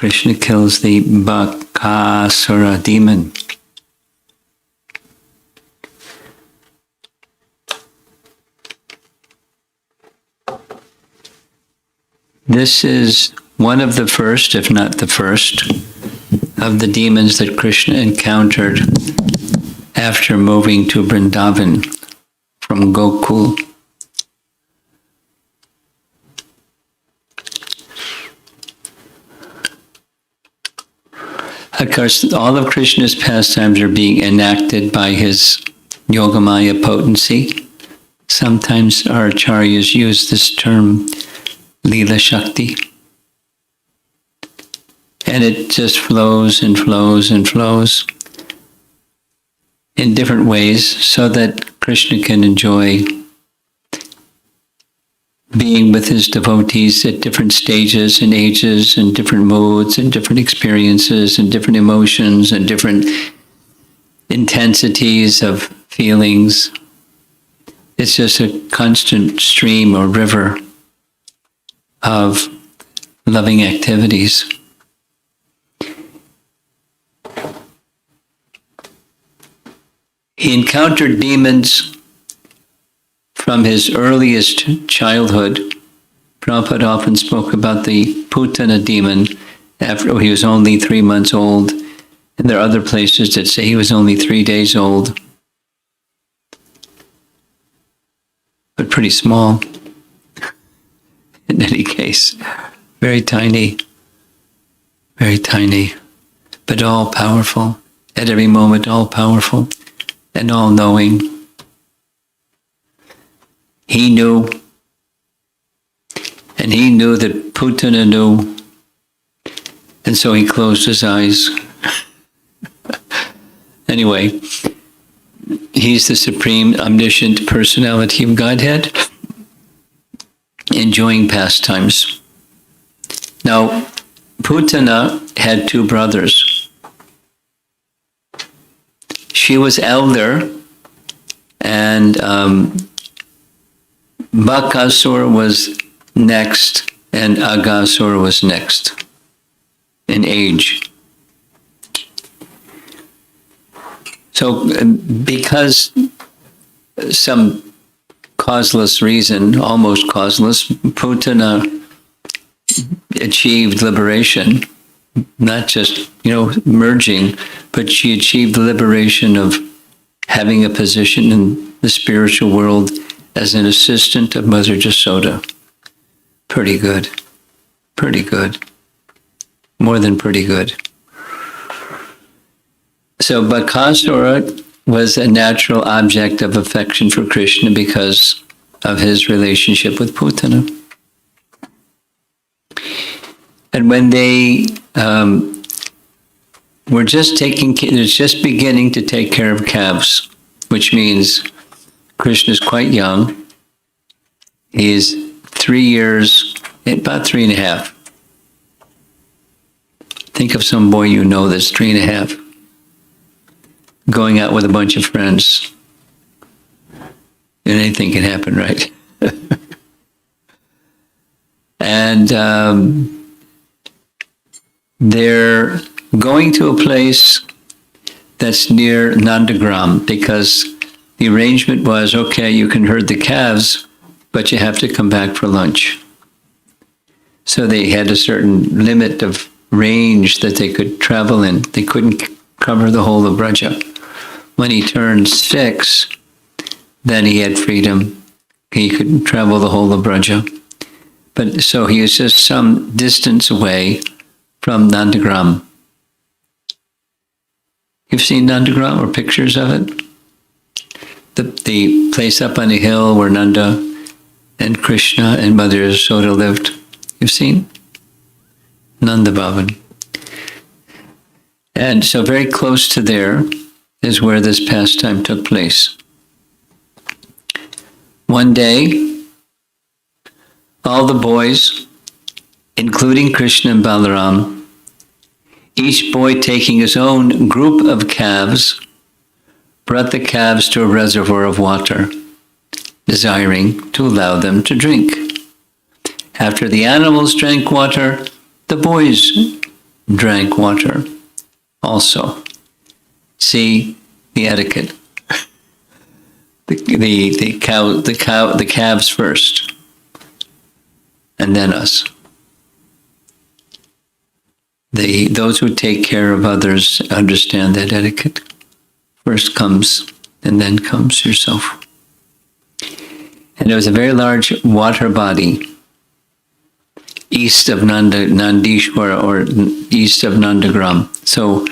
Krishna kills the Bakasura demon. This is one of the first, if not the first, of the demons that Krishna encountered after moving to Vrindavan from Gokul. Of course, all of Krishna's pastimes are being enacted by his Yogamaya potency. Sometimes our acharyas use this term, Leela Shakti. And it just flows and flows and flows in different ways so that Krishna can enjoy being with his devotees at different stages and ages and different moods and different experiences and different emotions and different intensities of feelings. It's just a constant stream or river of loving activities. He encountered demons from his earliest childhood. Prabhupada often spoke about the Putana demon after he was only 3 months old. And there are other places that say he was only 3 days old. But pretty small. In any case, very tiny, but all powerful. At every moment, all powerful and all knowing. He knew, and he knew that Putana knew, and so he closed his eyes. Anyway, he's the supreme omniscient personality of Godhead, enjoying pastimes. Now, Putana had 2 brothers. She was elder, and Bakasura was next, and Agasura was next in age. So, because some causeless reason, almost causeless, Putana achieved liberation, not just, merging, but she achieved the liberation of having a position in the spiritual world as an assistant of Mother Jasoda. Pretty good. More than pretty good. So Bakasura was a natural object of affection for Krishna because of his relationship with Putana. And when they were just beginning to take care of calves, which means Krishna is quite young. He is 3 years, about 3.5. Think of some boy that's 3.5, going out with a bunch of friends. And anything can happen, right? And they're going to a place that's near Nandagram because the arrangement was, okay, you can herd the calves, but you have to come back for lunch. So they had a certain limit of range that they could travel in. They couldn't cover the whole of Braja. When he turned 6, then he had freedom. He could travel the whole of Braja. But so he was just some distance away from Nandagram. You've seen Nandagram or pictures of it? The place up on a hill where Nanda and Krishna and Mother Yasoda lived. You've seen? Nanda Bhavan. And so very close to there is where this pastime took place. One day, all the boys, including Krishna and Balaram, each boy taking his own group of calves, brought the calves to a reservoir of water, desiring to allow them to drink. After the animals drank water, the boys drank water also. See the etiquette. The calves first, and then us. Those who take care of others understand that etiquette. First comes, and then comes yourself. And there was a very large water body east of Nandishwara, or east of Nandagram. So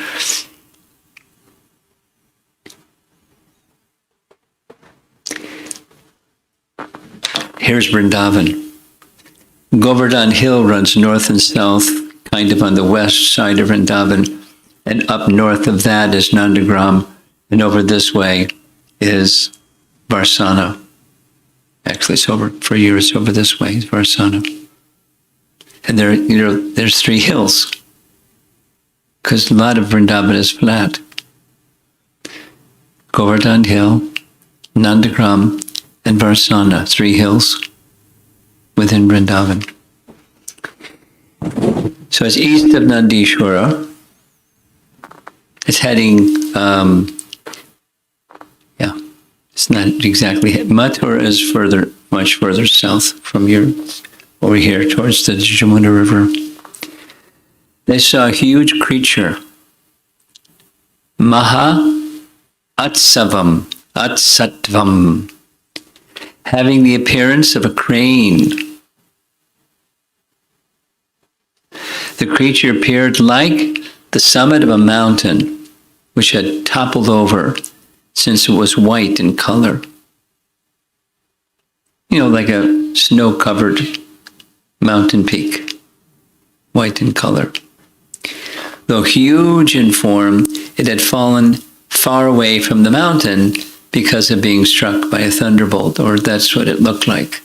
here's Vrindavan. Govardhan Hill runs north and south, kind of on the west side of Vrindavan, and up north of that is Nandagram, and over this way is Varsana. Actually, it's over for years. Over this way is Varsana, and there's 3 hills, because a lot of Vrindavan is flat. Govardhan Hill, Nandagram, and Varsana, 3 hills within Vrindavan. So it's east of Nandishwara. It's heading, it's not exactly, Mathura is much further south from here, over here towards the Jamuna River. They saw a huge creature, Maha Atsavam, Atsatvam, having the appearance of a crane. The creature appeared like the summit of a mountain, which had toppled over, since it was white in color. Like a snow-covered mountain peak, white in color. Though huge in form, it had fallen far away from the mountain because of being struck by a thunderbolt, or that's what it looked like.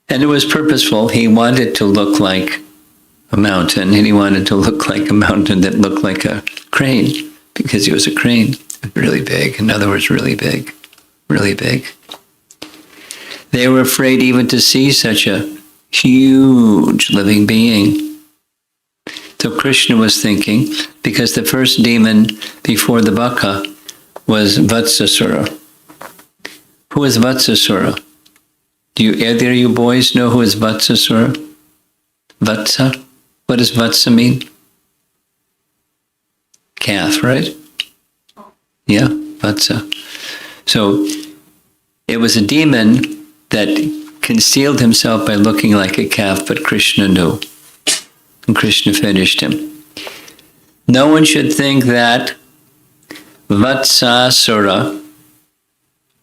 And it was purposeful. He wanted to look like a mountain, and he wanted to look like a mountain that looked like a crane, because he was a crane, really big. In other words, really big, really big. They were afraid even to see such a huge living being. So Krishna was thinking, because the first demon before the Baka was Vatsasura. Who is Vatsasura? Do either of you boys know who is Vatsasura? Vatsa? What does Vatsa mean? Calf, right? Yeah, Vatsa. So it was a demon that concealed himself by looking like a calf, but Krishna knew. And Krishna finished him. No one should think that Vatsasura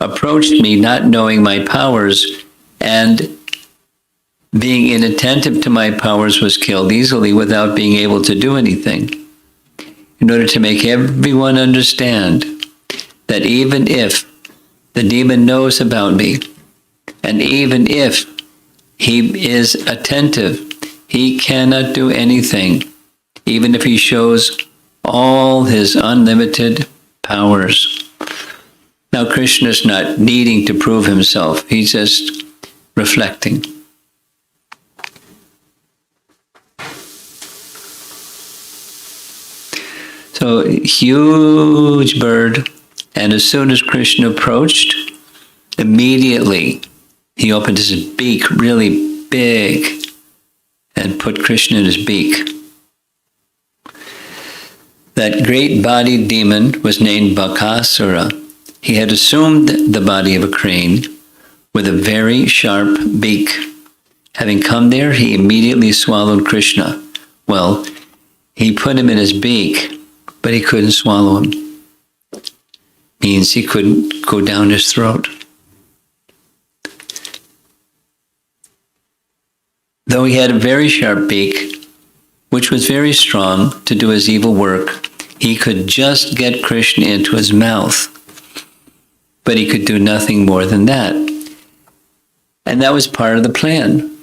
approached me not knowing my powers, and being inattentive to my powers was killed easily without being able to do anything. In order to make everyone understand that even if the demon knows about me, and even if he is attentive, he cannot do anything, even if he shows all his unlimited powers. Now, Krishna is not needing to prove himself. He's just reflecting. So, huge bird, and as soon as Krishna approached, immediately he opened his beak really big and put Krishna in his beak. That great-bodied demon was named Bakasura. He had assumed the body of a crane with a very sharp beak. Having come there, he immediately swallowed Krishna. Well, he put him in his beak, but he couldn't swallow him. Means he couldn't go down his throat. Though he had a very sharp beak, which was very strong to do his evil work, he could just get Krishna into his mouth. But he could do nothing more than that. And that was part of the plan.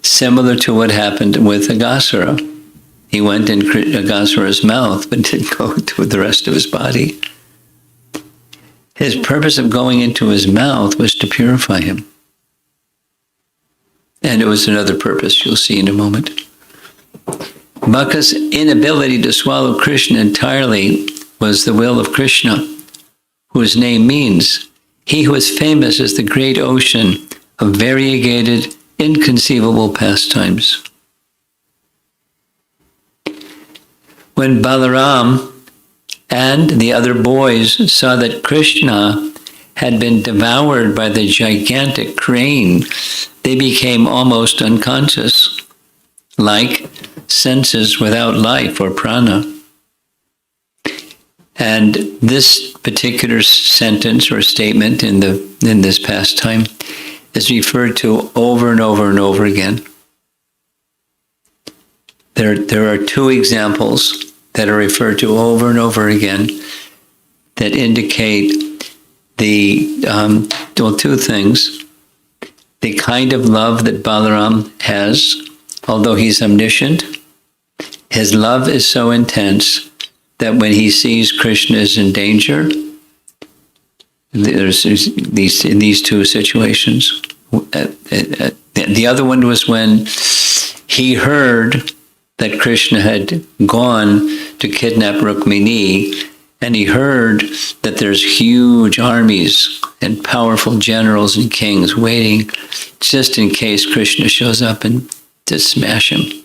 Similar to what happened with Bakasura. He went in Bakasura's mouth, but didn't go to the rest of his body. His purpose of going into his mouth was to purify him. And it was another purpose you'll see in a moment. Baka's inability to swallow Krishna entirely was the will of Krishna, whose name means he who is famous as the great ocean of variegated, inconceivable pastimes. When Balaram and the other boys saw that Krishna had been devoured by the gigantic crane, they became almost unconscious, like senses without life or prana. And this particular sentence or statement in this pastime is referred to over and over and over again. There are two examples that are referred to over and over again that indicate two things. The kind of love that Balaram has, although he's omniscient, his love is so intense that when he sees Krishna is in danger, there's these two situations. The other one was when he heard that Krishna had gone to kidnap Rukmini, and he heard that there's huge armies and powerful generals and kings waiting just in case Krishna shows up and to smash him.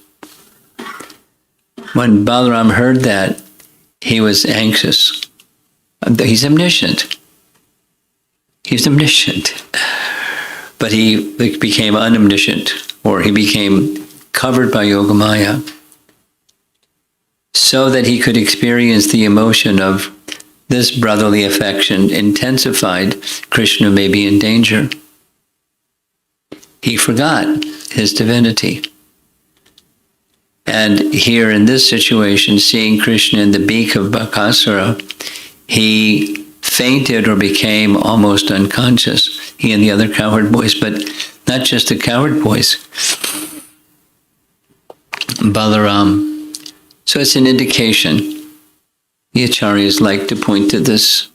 When Balaram heard that, he was anxious. He's omniscient. But he became unomniscient, or he became covered by Yogamaya, so that he could experience the emotion of this brotherly affection intensified. Krishna may be in danger. He forgot his divinity. And here in this situation, seeing Krishna in the beak of Bakasura, he fainted or became almost unconscious, he and the other cowherd boys, but not just the cowherd boys, Balaram. So it's an indication. The acharyas like to point to this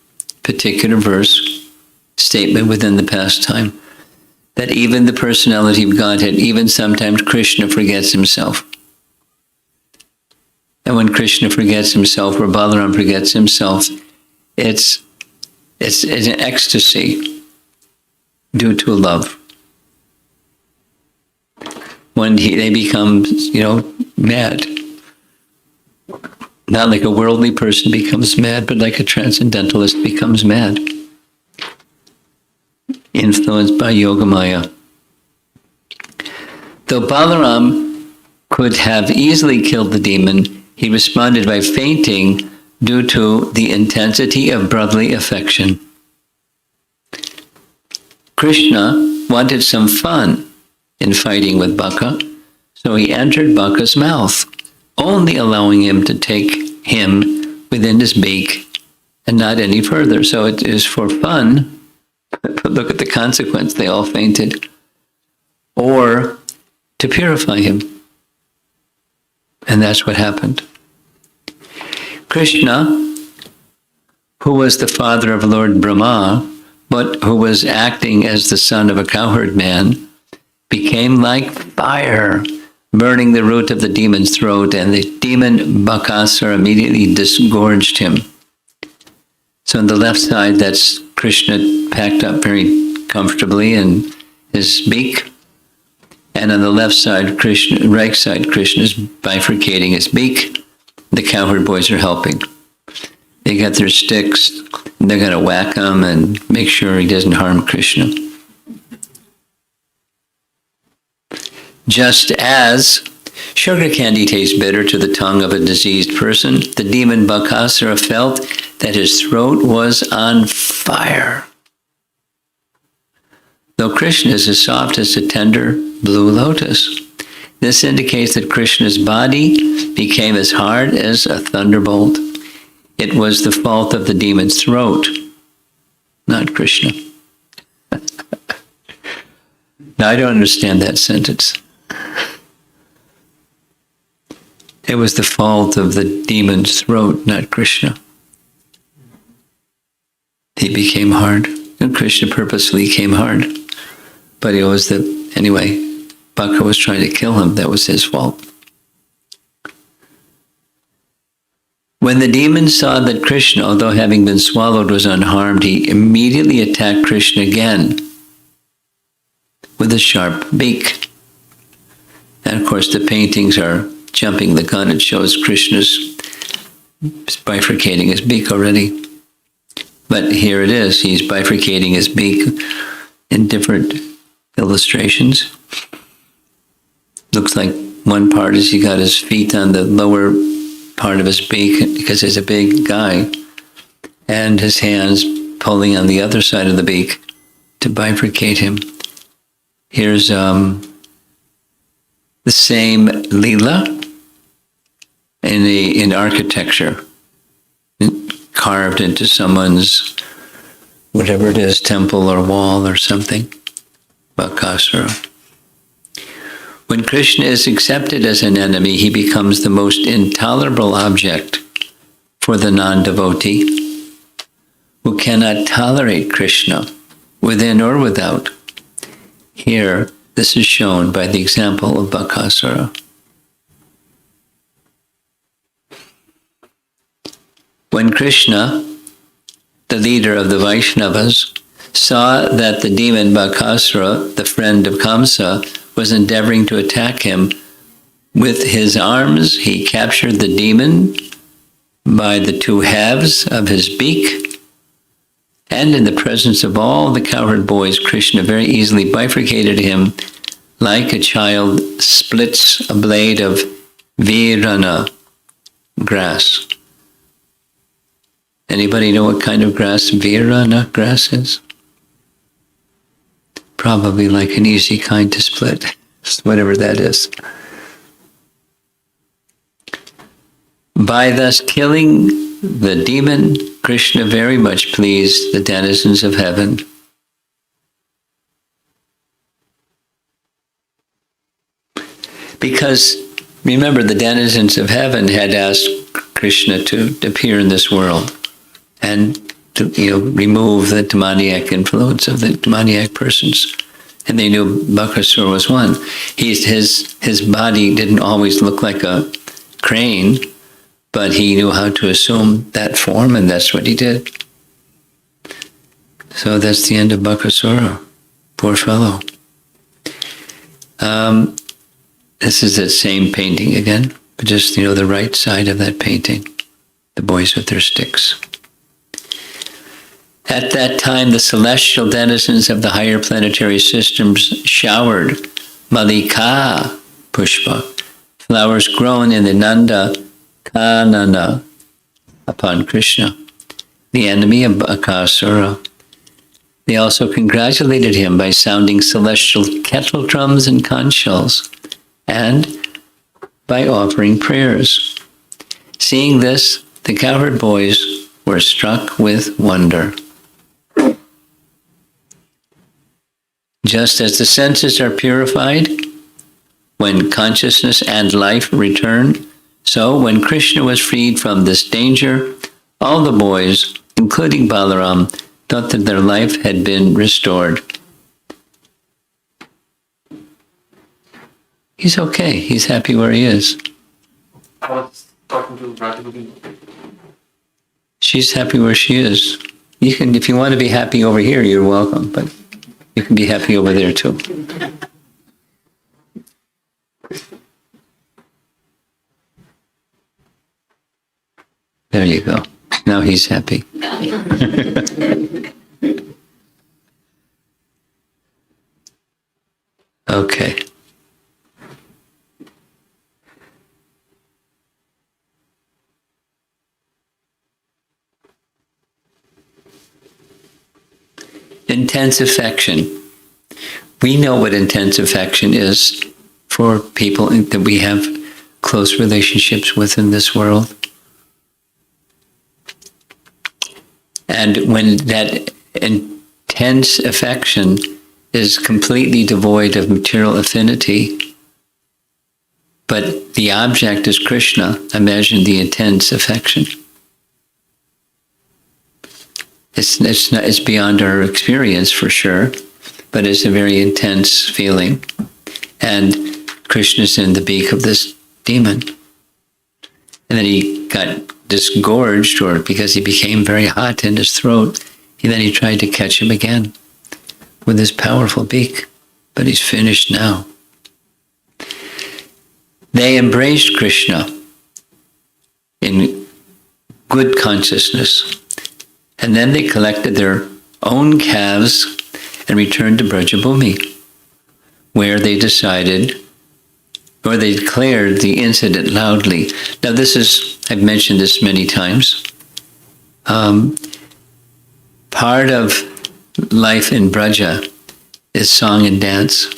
particular verse, statement within the pastime, that even the personality of Godhead, even sometimes Krishna forgets himself. And when Krishna forgets himself, or Balaram forgets himself, it's an ecstasy due to love. When they become, mad. Not like a worldly person becomes mad, but like a transcendentalist becomes mad. Influenced by Yogamaya. Though Balaram could have easily killed the demon, he responded by fainting due to the intensity of brotherly affection. Krishna wanted some fun in fighting with Baka, so he entered Baka's mouth, only allowing him to take him within his beak and not any further. So it is for fun, but look at the consequence, they all fainted, or to purify him. And that's what happened. Krishna, who was the father of Lord Brahma, but who was acting as the son of a cowherd man, became like fire, burning the root of the demon's throat, and the demon Bakasura immediately disgorged him. So on the left side, that's Krishna packed up very comfortably in his beak. And on the left side, right side, Krishna is bifurcating his beak. The cowherd boys are helping. They got their sticks, and they're going to whack him and make sure he doesn't harm Krishna. Just as sugar candy tastes bitter to the tongue of a diseased person, the demon Bakasura felt that his throat was on fire. Though Krishna is as soft as a tender blue lotus, this indicates that Krishna's body became as hard as a thunderbolt. It was the fault of the demon's throat, not Krishna. Now, I don't understand that sentence. It was the fault of the demon's throat, not Krishna. He became hard, and Krishna purposely came hard. But it was anyway, Baka was trying to kill him. That was his fault. When the demon saw that Krishna, although having been swallowed, was unharmed, he immediately attacked Krishna again with a sharp beak. And of course, the paintings are jumping the gun. It shows Krishna's bifurcating his beak already. But here it is. He's bifurcating his beak in different illustrations. Looks like one part is he got his feet on the lower part of his beak because he's a big guy, and his hands pulling on the other side of the beak to bifurcate him. Here's the same lila in architecture, carved into someone's, whatever it is, temple or wall or something. Bakasura. When Krishna is accepted as an enemy, he becomes the most intolerable object for the non-devotee who cannot tolerate Krishna, within or without. Here, this is shown by the example of Bakasura. When Krishna, the leader of the Vaishnavas, saw that the demon Bakasura, the friend of Kamsa, was endeavoring to attack him, with his arms he captured the demon by the two halves of his beak, and in the presence of all the cowherd boys, Krishna very easily bifurcated him like a child splits a blade of virana grass. Anybody know what kind of grass virana grass is? Probably like an easy kind to split, whatever that is. By thus killing the demon, Krishna very much pleased the denizens of heaven. Because, remember, the denizens of heaven had asked Krishna to appear in this world and to remove the demoniac influence of the demoniac persons. And they knew Bakasura was one. His body didn't always look like a crane, but he knew how to assume that form, and that's what he did. So that's the end of Bakasura. Poor fellow. This is that same painting again, but just the right side of that painting. The boys with their sticks. At that time, the celestial denizens of the higher planetary systems showered Malika Pushpa, flowers grown in the Nanda Kanana, upon Krishna, the enemy of Bakasura. They also congratulated him by sounding celestial kettle drums and conch shells, and by offering prayers. Seeing this, the cowherd boys were struck with wonder. Just as the senses are purified when consciousness and life return, so when Krishna was freed from this danger, all the boys, including Balaram, thought that their life had been restored. He's okay. He's happy where he is. I was talking to Radhika. She's happy where she is. You can, if you want to be happy over here, you're welcome, but you can be happy over there too. There you go. Now he's happy. Okay. Intense affection. We know what intense affection is for people that we have close relationships with in this world. And when that intense affection is completely devoid of material affinity, but the object is Krishna, imagine the intense affection. It's beyond our experience for sure, but it's a very intense feeling. And Krishna's in the beak of this demon. And then he got disgorged, or because he became very hot in his throat, then he tried to catch him again with his powerful beak. But he's finished now. They embraced Krishna in good consciousness. And then they collected their own calves and returned to Brajabhumi, where they decided, or they declared the incident loudly. Now this is, I've mentioned this many times, part of life in Braja is song and dance.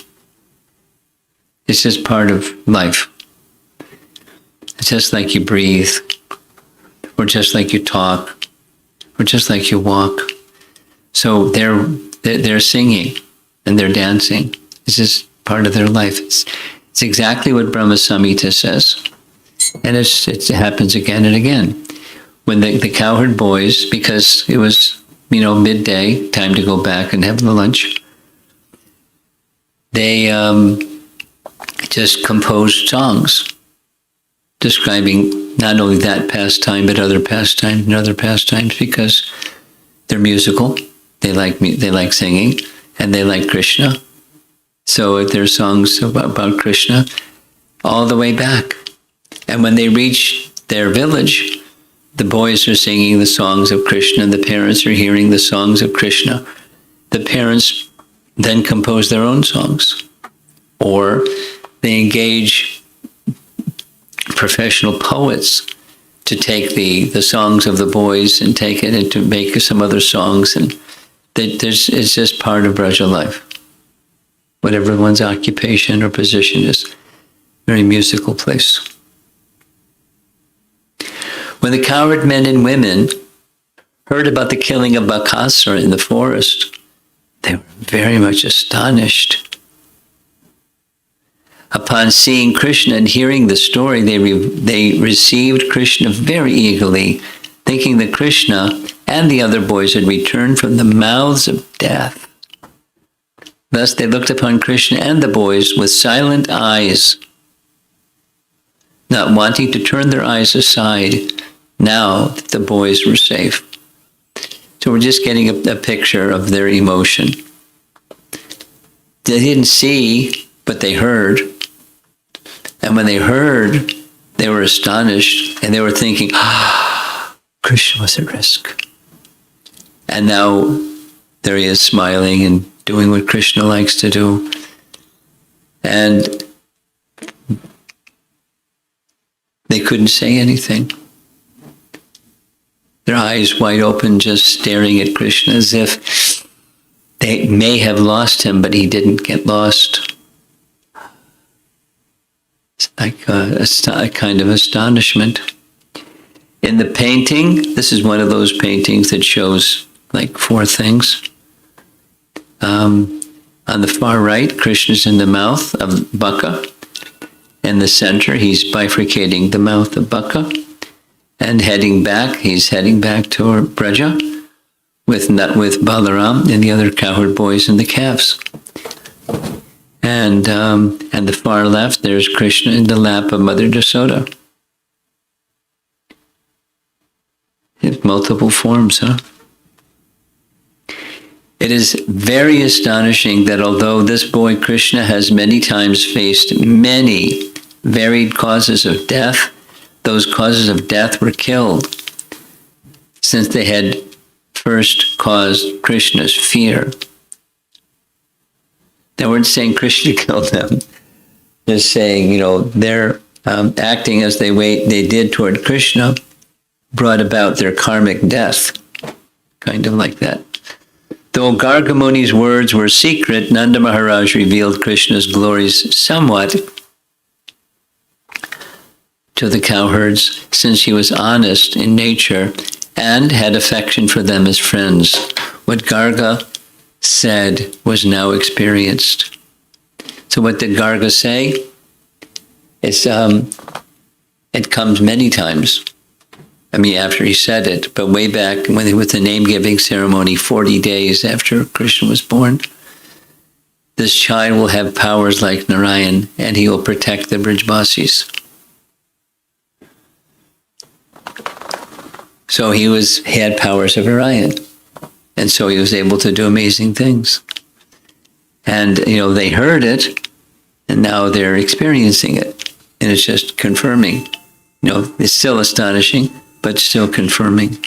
It's just part of life. It's just like you breathe, or just like you talk, or just like you walk. So they're singing and they're dancing. It's just part of their life. It's exactly what Brahma Samhita says. And it happens again and again. When the cowherd boys, because it was, midday, time to go back and have the lunch, they just composed songs describing not only that pastime, but other pastimes and other pastimes, because they're musical. They like singing, and they like Krishna. So there are songs about Krishna all the way back. And when they reach their village, the boys are singing the songs of Krishna, and the parents are hearing the songs of Krishna. The parents then compose their own songs, or they engage professional poets to take the songs of the boys and take it and to make some other songs. And it's just part of Braja life. Whatever one's occupation or position is, very musical place. When the cowherd men and women heard about the killing of Bakasura in the forest, they were very much astonished. Upon seeing Krishna and hearing the story, they received Krishna very eagerly, thinking that Krishna and the other boys had returned from the mouths of death. Thus they looked upon Krishna and the boys with silent eyes, not wanting to turn their eyes aside now that the boys were safe. So we're just getting a picture of their emotion. They didn't see, but they heard. And when they heard, they were astonished, and they were thinking, Krishna was at risk. And now there he is, smiling and doing what Krishna likes to do. And they couldn't say anything. Their eyes wide open, just staring at Krishna as if they may have lost him, but he didn't get lost. It's like a kind of astonishment. In the painting, this is one of those paintings that shows like four things. On the far right, Krishna's in the mouth of Baka. In the center, he's bifurcating the mouth of Baka. And he's heading back toward Braja with Balaram and the other cowherd boys and the calves. And the far left, there's Krishna in the lap of Mother Yasoda. It's multiple forms, huh? It is very astonishing that although this boy Krishna has many times faced many varied causes of death, those causes of death were killed since they had first caused Krishna's fear. They weren't saying Krishna killed them. They're saying, they're acting as they did toward Krishna brought about their karmic death. Kind of like that. Though Garga Muni's words were secret, Nanda Maharaj revealed Krishna's glories somewhat to the cowherds, since he was honest in nature and had affection for them as friends. What Garga said was now experienced. So what did Garga say? It comes many times. After he said it, but way back with the name-giving ceremony, 40 days after Krishna was born, this child will have powers like Narayan, and he will protect the Brijbasis. So he had powers of Narayan, and so he was able to do amazing things. And they heard it, and now they're experiencing it, and it's just confirming. It's still astonishing, but still confirming.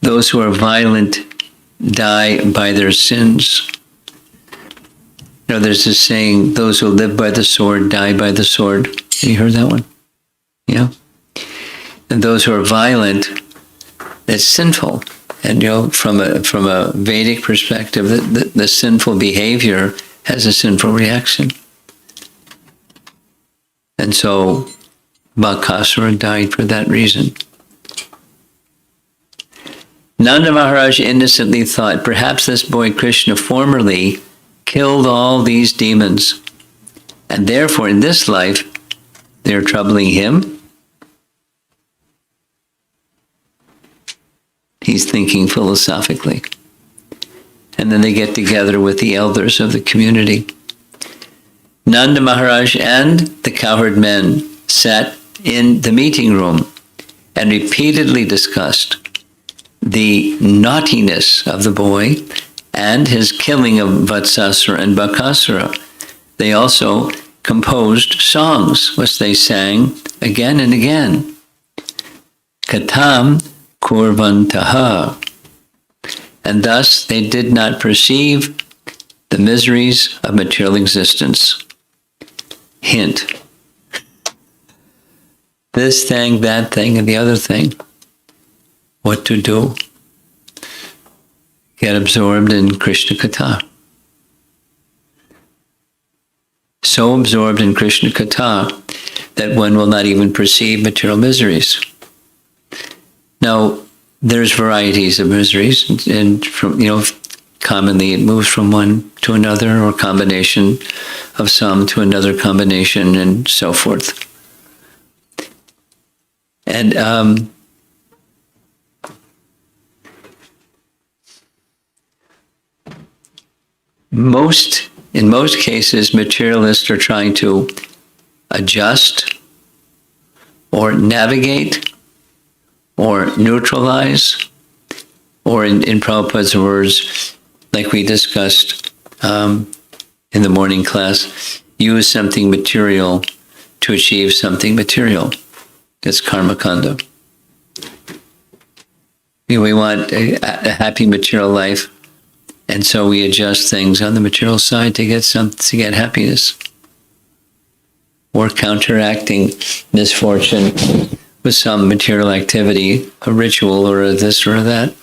Those who are violent die by their sins. There's this saying, those who live by the sword die by the sword. Have you heard that one? Yeah. And those who are violent, that's sinful. And from a Vedic perspective, the sinful behavior has a sinful reaction. And so Bakasura died for that reason. Nanda Maharaj innocently thought, perhaps this boy Krishna formerly killed all these demons, and therefore in this life they're troubling him. He's thinking philosophically. And then they get together with the elders of the community. Nanda Maharaj and the cowherd men sat in the meeting room and repeatedly discussed the naughtiness of the boy and his killing of Vatsasura and Bakasura. They also composed songs, which they sang again and again. Katam kurvantaha. And thus they did not perceive the miseries of material existence. Hint. This thing, that thing, and the other thing. What to do? Get absorbed in Krishna Katha. So absorbed in Krishna Katha that one will not even perceive material miseries. Now, there's varieties of miseries, and from commonly it moves from one to another, or combination of some to another combination, and so forth. And in most cases, materialists are trying to adjust or navigate or neutralize, or in Prabhupada's words, like we discussed in the morning class, use something material to achieve something material. That's karma kanda. We want a happy material life, and so we adjust things on the material side to get happiness, or counteracting misfortune with some material activity, a ritual or a this or that,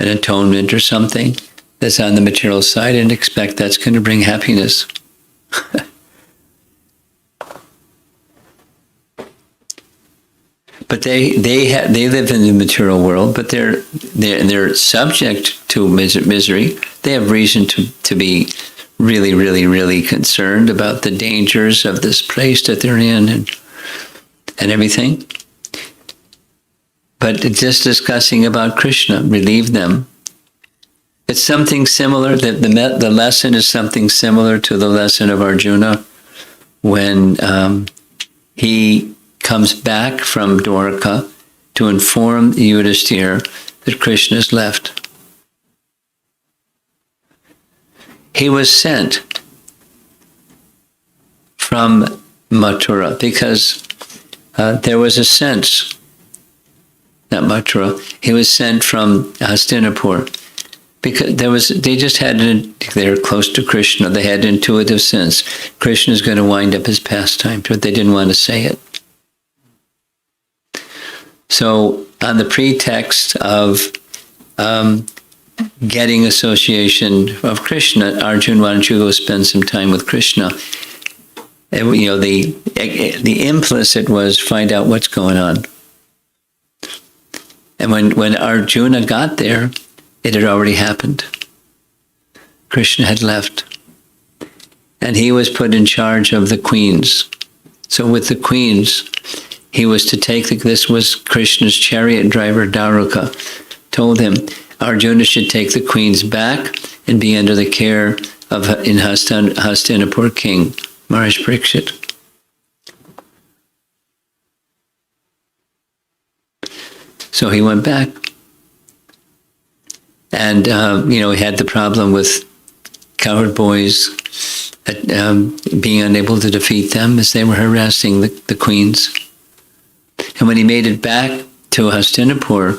an atonement or something that's on the material side, and expect that's going to bring happiness. But they live in the material world, but they're subject to misery. They have reason to be really, really, really concerned about the dangers of this place that they're in and everything. But just discussing about Krishna relieved them. It's something similar. The lesson is something similar to the lesson of Arjuna when he comes back from Dwarka to inform Yudhishthira that Krishna has left. He was sent from Mathura because there was a sense, not Mathura, he was sent from Hastinapur because they're close to Krishna, they had intuitive sense. Krishna is going to wind up his pastime, but they didn't want to say it. So, on the pretext of getting association of Krishna, Arjuna, why don't you go spend some time with Krishna? The implicit was find out what's going on. And when Arjuna got there, it had already happened. Krishna had left. And he was put in charge of the queens. So with the queens, he was to take this was Krishna's chariot driver, Daruka, told him, Arjuna should take the queens back and be under the care of Hastinapur king, Maharaj Parikshit. So he went back. And, he had the problem with cowherd boys being unable to defeat them as they were harassing the queens. And when he made it back to Hastinapur,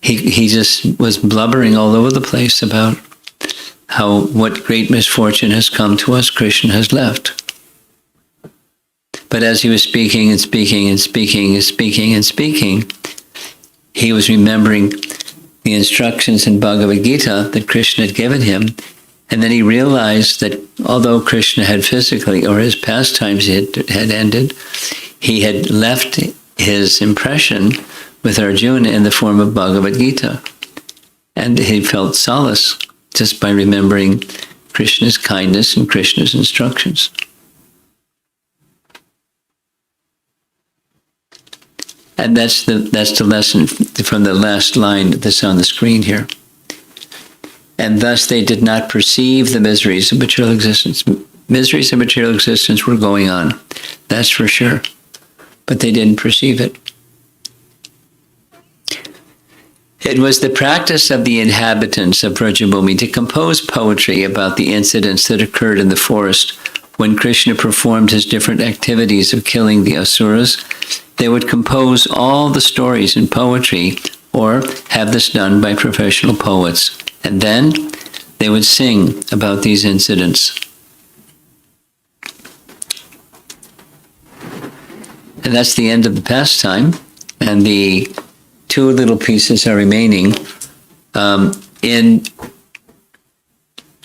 he just was blubbering all over the place about what great misfortune has come to us, Krishna has left. But as he was speaking and speaking and speaking and speaking and speaking, he was remembering the instructions in Bhagavad Gita that Krishna had given him. And then he realized that although Krishna had physically, or his pastimes had ended, he had left his impression with Arjuna in the form of Bhagavad Gita. And he felt solace just by remembering Krishna's kindness and Krishna's instructions. And that's the lesson from the last line that's on the screen here. And thus they did not perceive the miseries of material existence. Miseries of material existence were going on, that's for sure. But they didn't perceive it. It was the practice of the inhabitants of Brajabhumi to compose poetry about the incidents that occurred in the forest when Krishna performed his different activities of killing the asuras. They would compose all the stories in poetry or have this done by professional poets. And then they would sing about these incidents. And that's the end of the pastime. And the two little pieces are remaining. In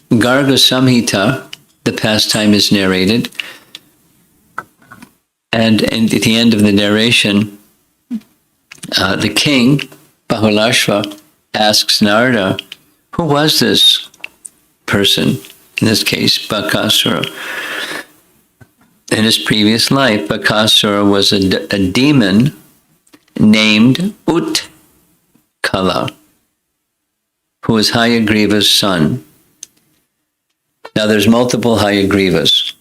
Garga Samhita, the pastime is narrated. And at the end of the narration, the king, Bahulashva, asks Narada, who was this person? In this case, Bakasura. In his previous life, Bakasura was a demon named Utkala, who was Hayagriva's son. Now there's multiple Hayagrivas,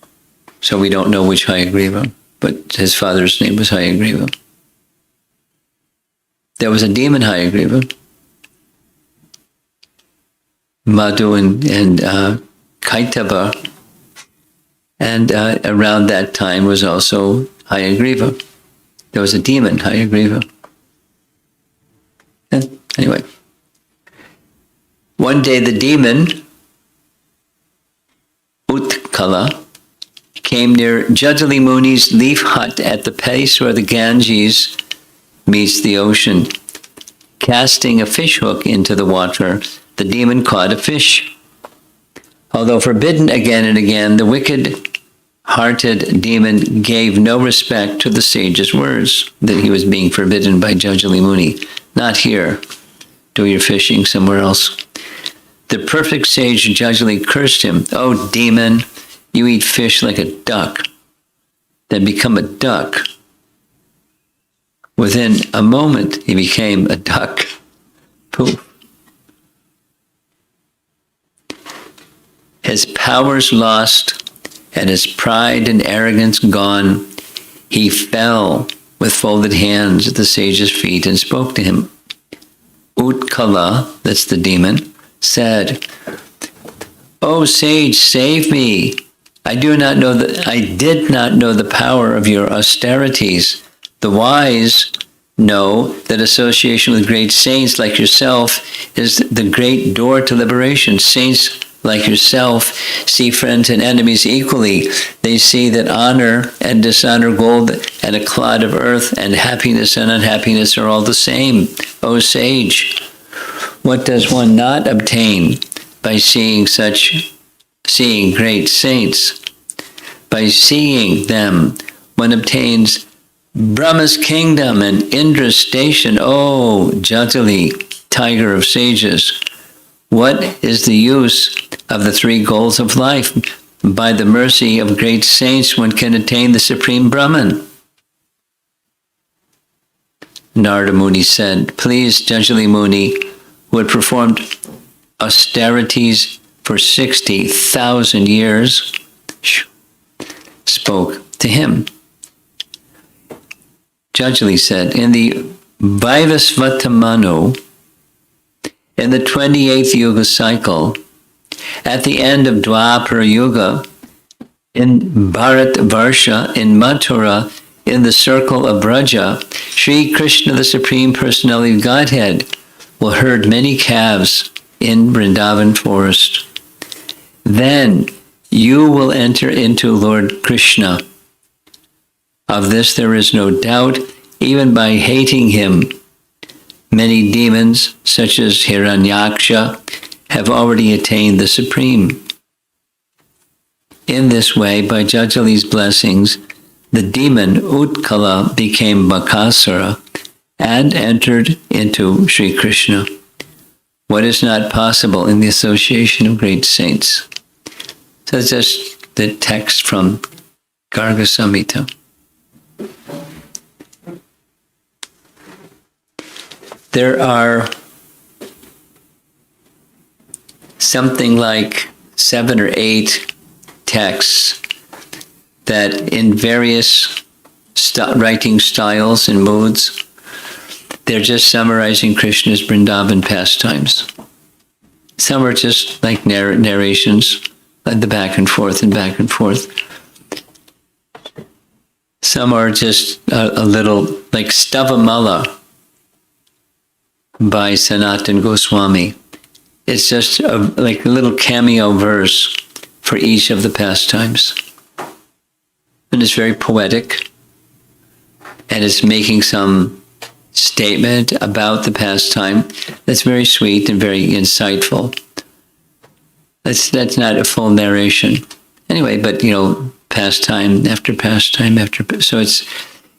so we don't know which Hayagriva, but his father's name was Hayagriva. There was a demon Hayagriva, Madhu and Kaitaba, and around that time was also Hayagriva. There was a demon, Hayagriva. And anyway, one day the demon, Utkala, came near Jajali Muni's leaf hut at the place where the Ganges meets the ocean. Casting a fish hook into the water, the demon caught a fish. Although forbidden again and again, the wicked-hearted demon gave no respect to the sage's words that he was being forbidden by Jajali Muni. Not here. Do your fishing somewhere else. The perfect sage Jajali cursed him. Oh, demon, you eat fish like a duck. Then become a duck. Within a moment, he became a duck. Poof. His powers lost and his pride and arrogance gone, he fell with folded hands at the sage's feet and spoke to him. Utkala, that's the demon, said, "O sage, save me. I did not know the power of your austerities. The wise know that association with great saints like yourself is the great door to liberation. Saints like yourself see friends and enemies equally. They see that honor and dishonor, gold and a clod of earth, and happiness and unhappiness are all the same. O sage, what does one not obtain by seeing great saints? By seeing them, one obtains Brahma's kingdom and Indra's station. O Jatali, tiger of sages, what is the use of the three goals of life? By the mercy of great saints, one can attain the supreme Brahman." Narada Muni said, "Please, Jajali Muni, who had performed austerities for 60,000 years, spoke to him. Jajali said, in the Vaivasvatamanu, in the 28th Yuga cycle, at the end of Dwapara Yuga, in Bharat Varsha, in Mathura, in the circle of Braja, Sri Krishna, the Supreme Personality of Godhead, will herd many calves in Vrindavan forest. Then you will enter into Lord Krishna. Of this there is no doubt, even by hating him. Many demons, such as Hiranyaksha, have already attained the Supreme. In this way, by Jajali's blessings, the demon Utkala became Bakasura and entered into Sri Krishna. What is not possible in the association of great saints? So that's just the text from Garga Samhita. There are something like 7 or 8 texts that in various writing styles and moods, they're just summarizing Krishna's Vrindavan pastimes. Some are just like narrations, like the back and forth and back and forth. Some are just a little, like Stavamala by Sanatan Goswami. It's just like a little cameo verse for each of the pastimes. And it's very poetic. And it's making some statement about the pastime that's very sweet and very insightful. That's not a full narration. Anyway, but pastime after pastime after, so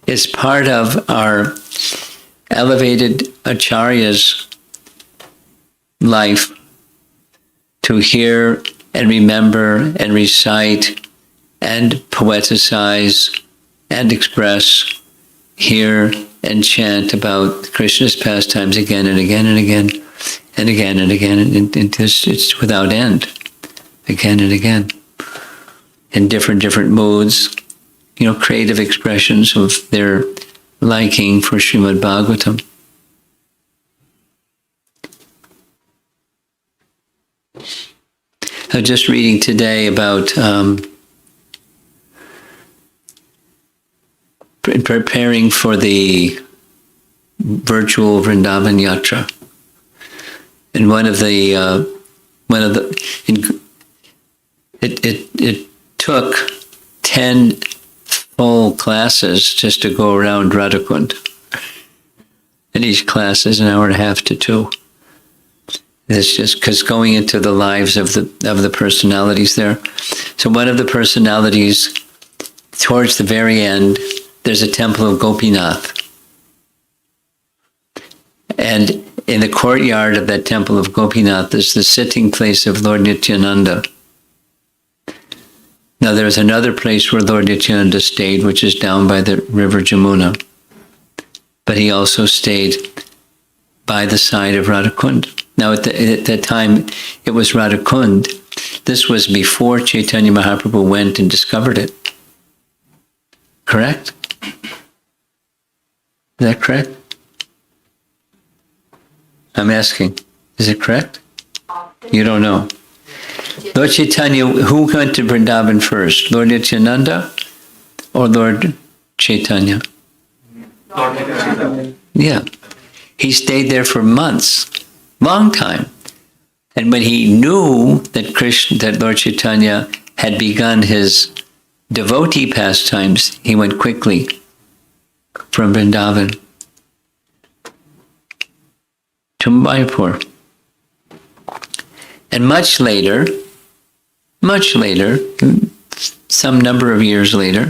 it's part of our elevated acharya's life to hear and remember and recite and poeticize and express, hear and chant about Krishna's pastimes again and again and again and again and again, and it's without end, again and again, in different moods, creative expressions of their liking for Srimad Bhagavatam. I was just reading today about preparing for the virtual Vrindavan Yatra, and it took 10 full classes just to go around Radhakund, and each class is an hour and a half to 2. It's just because going into the lives of the personalities there. So one of the personalities, towards the very end, there's a temple of Gopinath. And in the courtyard of that temple of Gopinath is the sitting place of Lord Nityananda. Now there's another place where Lord Nityananda stayed, which is down by the river Jamuna. But he also stayed by the side of Radhakund. Now at that time, it was Radhakund. This was before Chaitanya Mahaprabhu went and discovered it. Correct? Is that correct? I'm asking, is it correct? You don't know. Lord Chaitanya, who went to Vrindavan first? Lord Nityananda or Lord Chaitanya? Lord Chaitanya. Yeah. He stayed there for months, long time. And when he knew that Lord Chaitanya had begun his devotee pastimes, he went quickly from Vrindavan to Mayapur. And much later, some number of years later,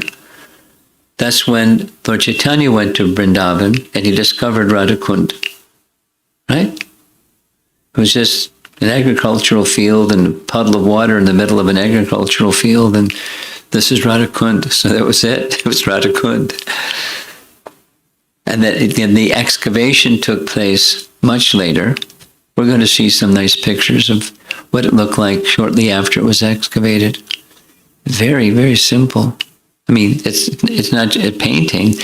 that's when Lord Chaitanya went to Vrindavan and he discovered Radhakund. Right? It was just an agricultural field and a puddle of water in the middle of an agricultural field, and this is Radhakund. So that was it. It was Radhakund. And then the excavation took place much later, We're going to see some nice pictures of what it looked like shortly after it was excavated. Very, very simple. I mean, it's not a painting,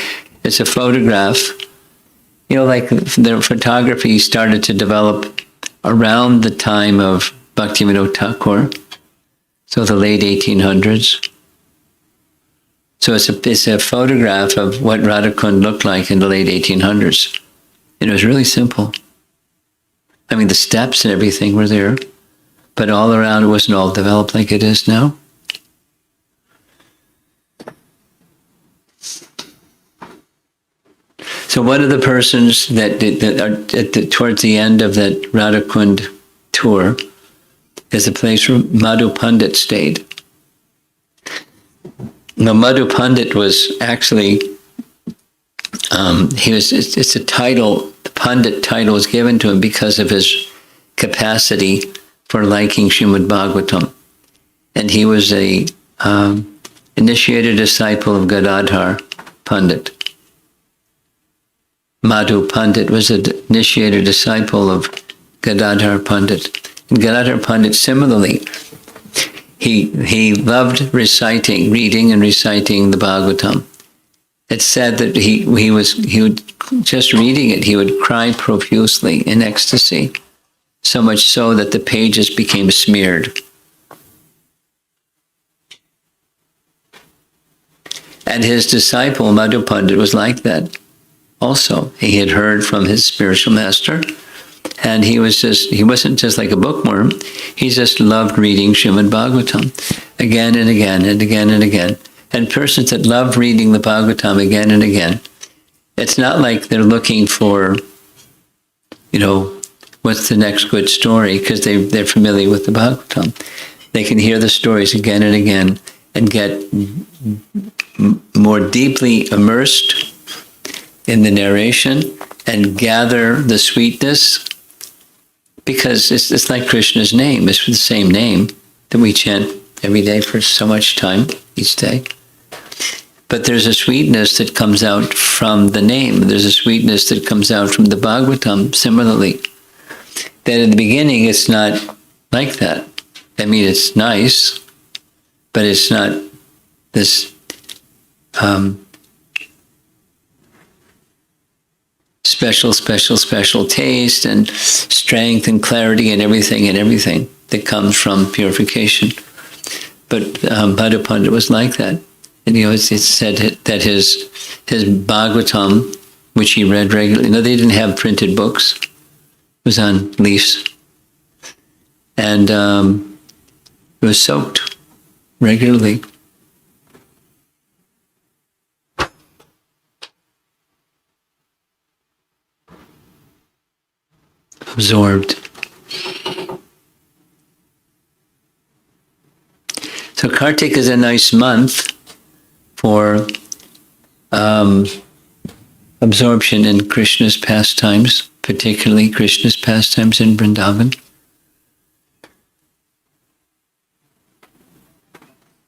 it's a photograph. You know, like the photography started to develop around the time of Bhaktivinoda Thakur, so the late 1800s. So it's a photograph of what Radhakund looked like in the late 1800s. And it was really simple. I mean, the steps and everything were there, but all around it wasn't all developed like it is now. So one of the persons that are towards the end of that Radhakund tour is a place where Madhu Pandit stayed. Now, Madhu Pandit was actually, it's a title, the Pandit title was given to him because of his capacity for liking Srimad Bhagavatam. And he was a initiated disciple of Gadadhar Pandit. Madhu Pandit was an initiated disciple of Gadadhar Pandit. And Gadadhar Pandit, similarly, he loved reading and reciting the Bhagavatam. It's said that he would just reading it, he would cry profusely in ecstasy, so much so that the pages became smeared. And his disciple, Madhu Pandit, was like that also. He had heard from his spiritual master, and he wasn't just like a bookworm, he just loved reading Srimad Bhagavatam again and again and again and again. And persons that love reading the Bhagavatam again and again, it's not like they're looking for, what's the next good story, because they're familiar with the Bhagavatam. They can hear the stories again and again and get more deeply immersed in the narration and gather the sweetness, because it's like Krishna's name. It's the same name that we chant every day for so much time each day. But there's a sweetness that comes out from the name. There's a sweetness that comes out from the Bhagavatam similarly. That in the beginning, it's not like that. I mean, it's nice, but it's not this special taste and strength and clarity and everything that comes from purification. But Madhu Pandit was like that. And it's said that his Bhagavatam, which he read regularly, they didn't have printed books, it was on leaves. And it was soaked regularly. Absorbed. So Kartik is a nice month for absorption in Krishna's pastimes, particularly Krishna's pastimes in Vrindavan.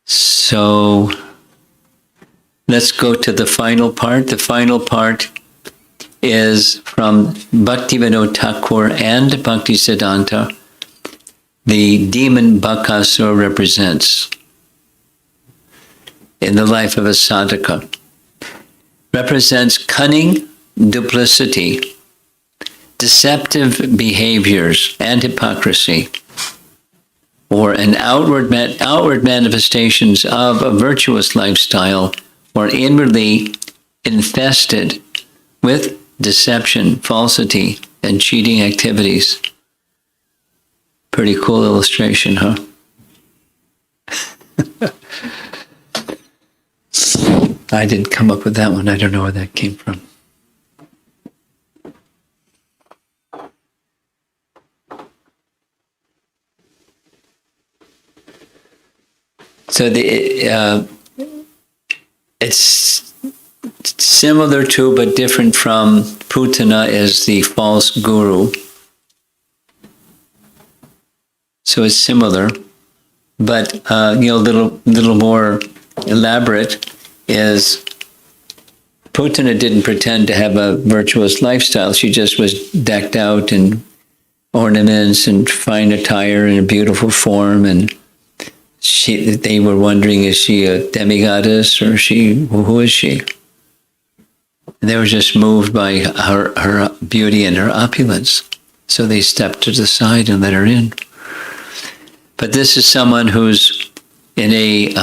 So let's go to the final part. The final part is from Bhaktivinoda Thakur and Bhaktisiddhanta. The demon Bakasura represents in the life of a sadhaka. Represents cunning, duplicity, deceptive behaviors, and hypocrisy, or an outward manifestations of a virtuous lifestyle, or inwardly infested with deception, falsity, and cheating activities. Pretty cool illustration, huh? I didn't come up with that one. I don't know where that came from. So it's similar to, but different from, Putana is the false guru. So it's similar, but little more elaborate is Putana didn't pretend to have a virtuous lifestyle. She just was decked out in ornaments and fine attire and a beautiful form, and they were wondering, is she a demigoddess or who is she? And they were just moved by her beauty and her opulence. So they stepped to the side and let her in. But this is someone who's in a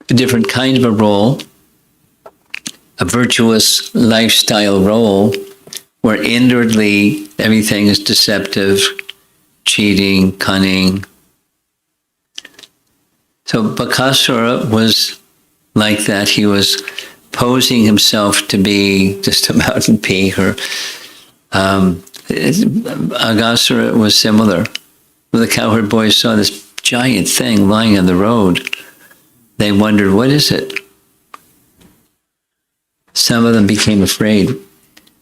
different kind of a role, a virtuous lifestyle role, where inwardly everything is deceptive, cheating, cunning. So Bakasura was like that. He was posing himself to be just a mountain peak, or Agasura was similar. When the cowherd boys saw this giant thing lying on the road, they wondered, what is it? Some of them became afraid.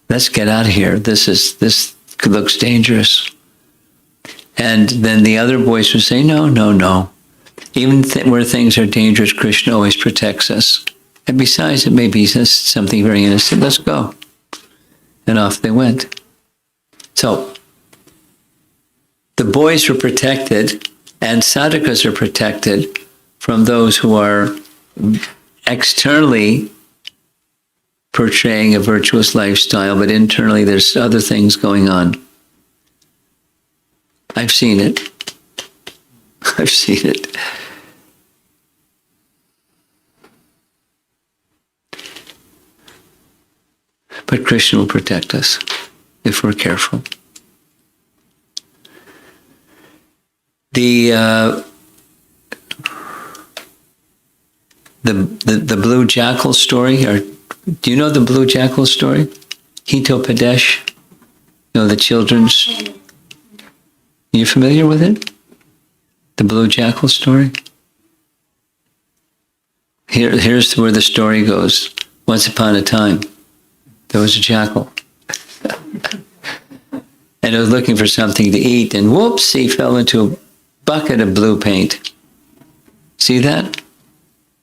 Let's get out of here. This looks dangerous. And then the other boys would say, no, no, no. Even where things are dangerous, Krishna always protects us. And besides, it may be just something very innocent. Let's go. And off they went. So, the boys were protected, and sadhakas are protected from those who are externally portraying a virtuous lifestyle, but internally there's other things going on. I've seen it. I've seen it. But Krishna will protect us if we're careful. The blue jackal story, or do you know the blue jackal story? Hitopadesh, the children's. Are you familiar with it? The blue jackal story? Here's where the story goes. Once upon a time, there was a jackal. And it was looking for something to eat, and whoops, he fell into a bucket of blue paint. See that?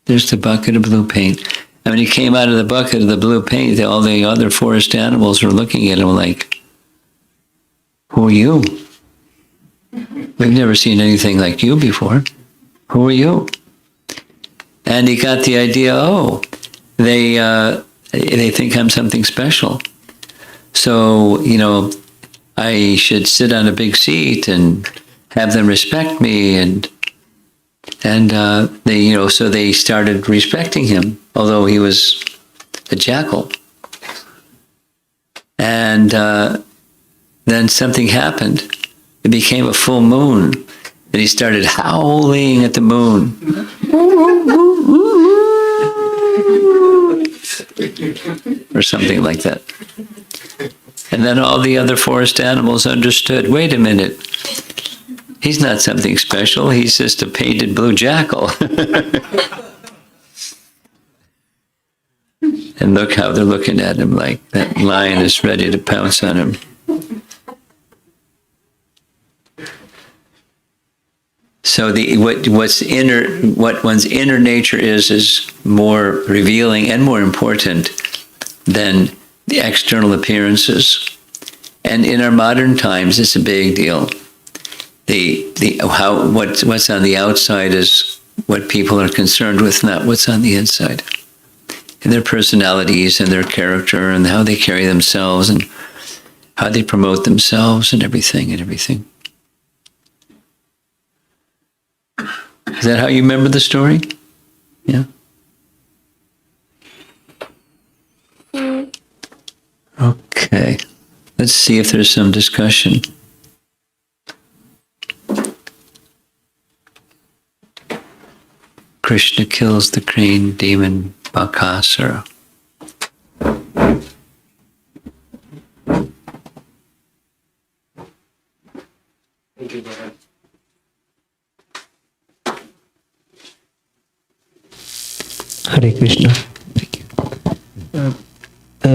There's the bucket of blue paint. And when he came out of the bucket of the blue paint, all the other forest animals were looking at him like, who are you? We've never seen anything like you before. Who are you? And he got the idea, they think I'm something special. So, I should sit on a big seat and have them respect me, and so they started respecting him, although he was a jackal. And then something happened. It became a full moon, and he started howling at the moon. Or something like that. And then all the other forest animals understood, wait a minute, he's not something special, he's just a painted blue jackal. And look how they're looking at him, like that lion is ready to pounce on him. So what one's inner nature is more revealing and more important than the external appearances. And in our modern times, it's a big deal. What's on the outside is what people are concerned with, not what's on the inside. And their personalities and their character and how they carry themselves and how they promote themselves and everything. Is that how you remember the story? Yeah? Okay. Let's see if there's some discussion. Krishna kills the crane demon Bakasura. Thank you, Bharat. Hare Krishna. Thank you.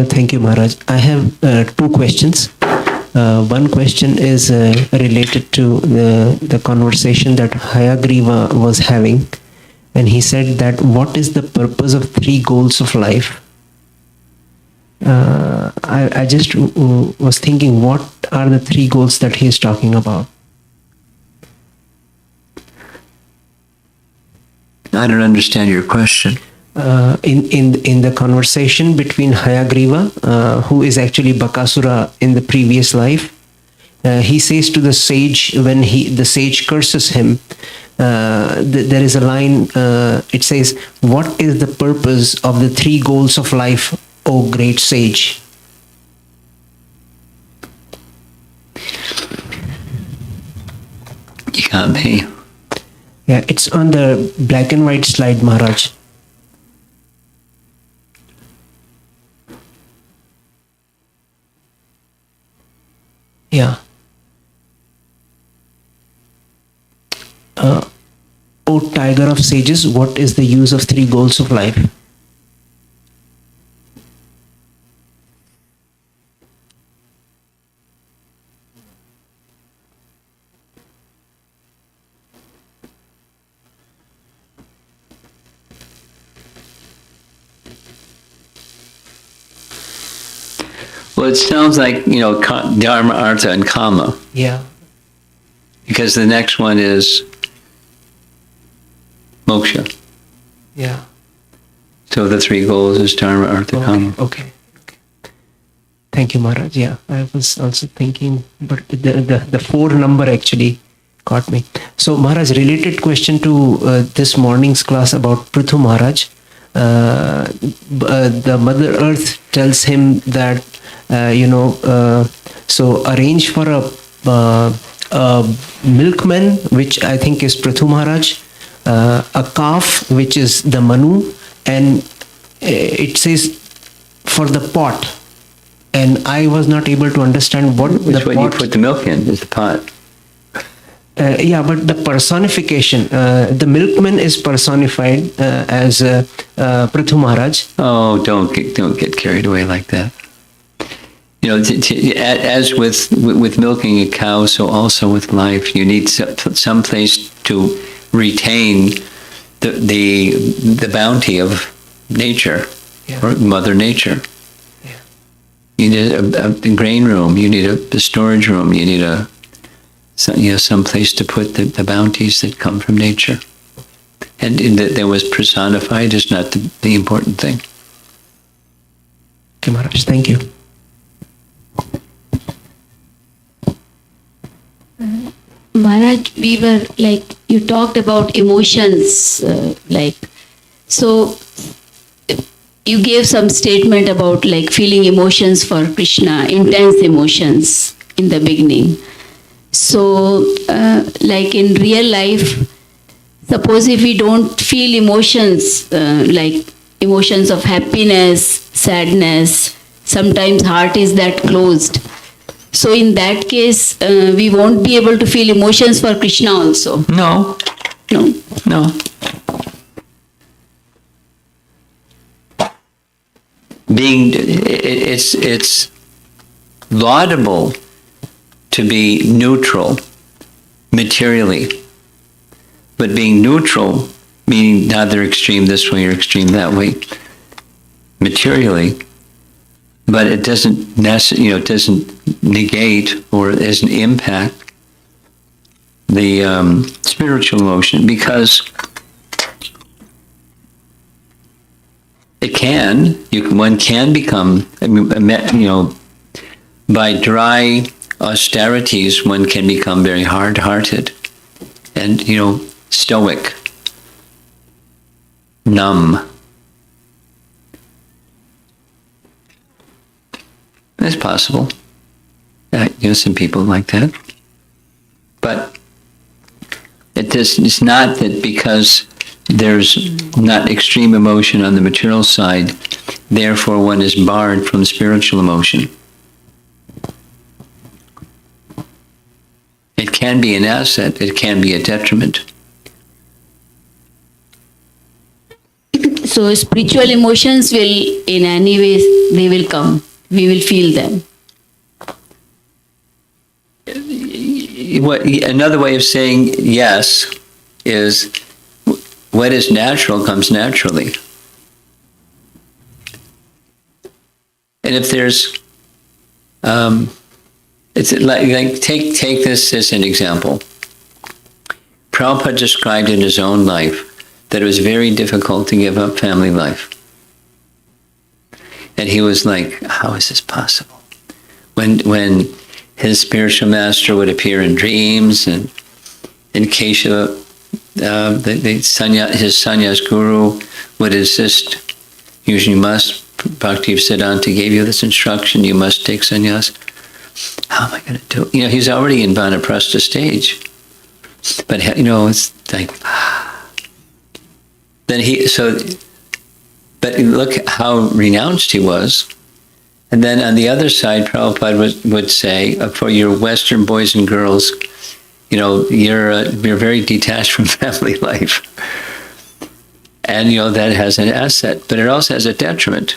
Thank you, Maharaj. I have two questions. One question is related to the conversation that Hayagriva was having. And he said that what is the purpose of three goals of life? I just was thinking, what are the three goals that he is talking about? I don't understand your question. In the conversation between Hayagriva, who is actually Bakasura in the previous life, he says to the sage, when the sage curses him, there is a line. It says, "What is the purpose of the three goals of life, O great sage?" You got me. Yeah, it's on the black and white slide, Maharaj. Yeah. O tiger of sages, what is the use of three goals of life? Well, it sounds like, Dharma, Artha, and Kama, Yeah. because the next one is moksha. Yeah. So the three goals is Dharma, Artha, Kama. Okay. Thank you, Maharaj. Yeah, I was also thinking, but the four number actually caught me. So, Maharaj, related question to this morning's class about Prithu Maharaj. The Mother Earth tells him that, so arrange for a milkman, which I think is Prithu Maharaj, a calf, which is the Manu, and it says for the pot. And I was not able to understand what Which the one pot. you put the milk in is the pot. Yeah, but the personification, the milkman is personified as Prithu Maharaj. Oh, don't get carried away like that. As with milking a cow, so also with life, you need some place to retain the bounty of nature, Yeah. or Mother Nature. Yeah. You need a grain room. You need a storage room. You need some place to put the bounties that come from nature. And that was personified is not the important thing. Okay, Maharaj, thank you. Maharaj, you talked about emotions, so you gave some statement about feeling emotions for Krishna, intense emotions in the beginning. So, in real life, suppose if we don't feel emotions, emotions of happiness, sadness, sometimes heart is that closed. So in that case, we won't be able to feel emotions for Krishna also. No. No. It's laudable to be neutral materially, but being neutral, meaning neither extreme this way or extreme that way, materially, but it doesn't it doesn't negate or doesn't impact the spiritual emotion, because it can. One can become, by dry austerities, one can become very hard-hearted and, stoic, numb. That's possible. Some people like that. But it's not that because there's not extreme emotion on the material side, therefore one is barred from spiritual emotion. It can be an asset, it can be a detriment. So spiritual emotions will, in any way, they will come. We will feel them. Another way of saying yes is what is natural comes naturally. And if there's, it's like take this as an example. Prabhupada described in his own life that it was very difficult to give up family life. And he was like, how is this possible? When his spiritual master would appear in dreams, and Kesha, his sannyas guru, would insist, usually must, Bhaktivedanta gave you this instruction, you must take sannyas. How am I going to do it? He's already in Vanaprastha stage. But, it's like, but look how renounced he was. And then on the other side, Prabhupada would say, for your Western boys and girls, you're very detached from family life. And, that has an asset, but it also has a detriment.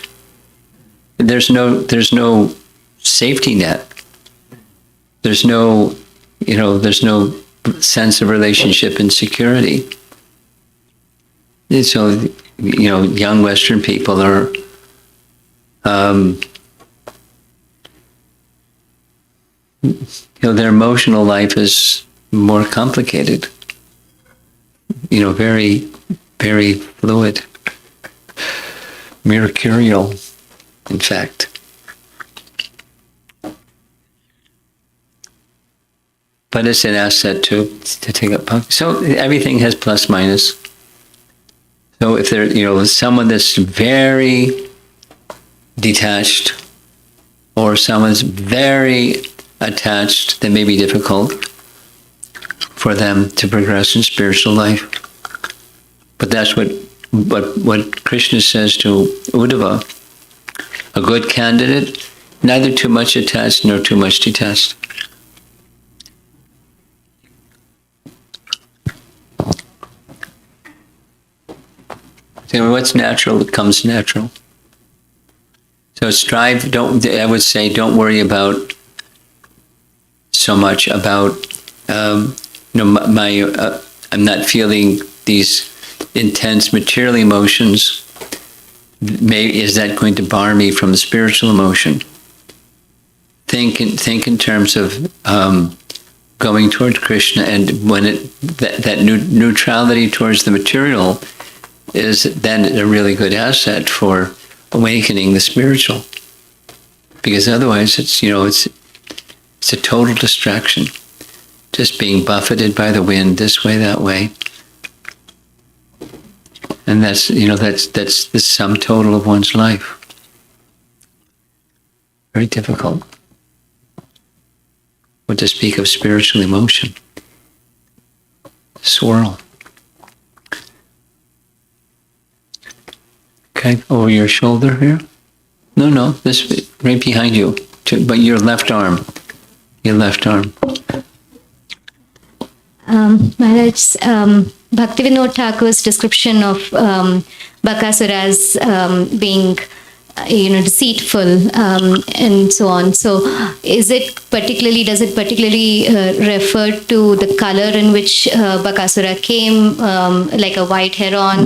There's no safety net. There's no sense of relationship and security. And so, young Western people are, their emotional life is more complicated. Very, very fluid, mercurial, in fact. But it's an asset to take up. So everything has plus minus. So if there, someone that's very detached, or someone's very attached, that may be difficult for them to progress in spiritual life. But that's what Krishna says to Uddhava. A good candidate, neither too much attached nor too much detached. So what's natural comes natural. So don't worry about so much about, I'm not feeling these intense material emotions. Is that going to bar me from the spiritual emotion? Think in terms of going toward Krishna, and when that neutrality towards the material is then a really good asset for awakening the spiritual. Because otherwise it's a total distraction, just being buffeted by the wind this way, that way. And that's the sum total of one's life. Very difficult. What to speak of spiritual emotion. Swirl. Okay, over your shoulder here. No, this right behind you, but your left arm. Your left arm. Maharaj, Bhaktivinoda Thakur's description of Bakasura as being, deceitful and so on. So, does it particularly refer to the color in which Bakasura came, like a white heron?